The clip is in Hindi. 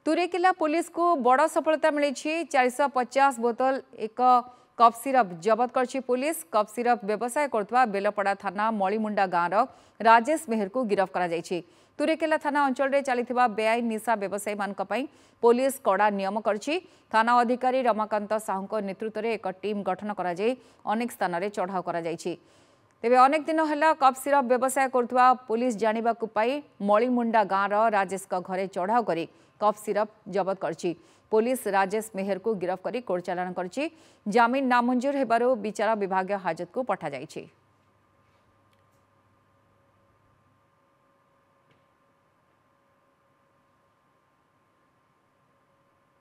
तुरेकेला पुलिस को बड़ सफलता मिली 450 बोतल एक कप सिरप जबत कर पुलिस। कप सिरप व्यवसाय करथुवा बेलपड़ा थाना मळीमुंडा गाँव राजेश मेहर को गिरफ्त करा। तुरेकेला थाना अंचल में चलता बेआईन निशा व्यवसायी मानक पुलिस कड़ा नियम करछि। थाना अधिकारी रमाकांत साहू नेतृत्व में एक टीम गठन कर अनेक स्थान में चढ़ाऊ कर तेबे अनेक दिन है कप सिरप व्यवसाय करथुवा पुलिस जानिबा पाई मळीमुंडा गाँव राजेश घरे चढ़ाऊ कर कप सिरप जबत करछि। पुलिस राजेश मेहर को गिरफ्त कर कोर्ट चालाण करछि। जामिन नामंजूर हेबारु विचार विभाग हाजत को पठा जाइछि।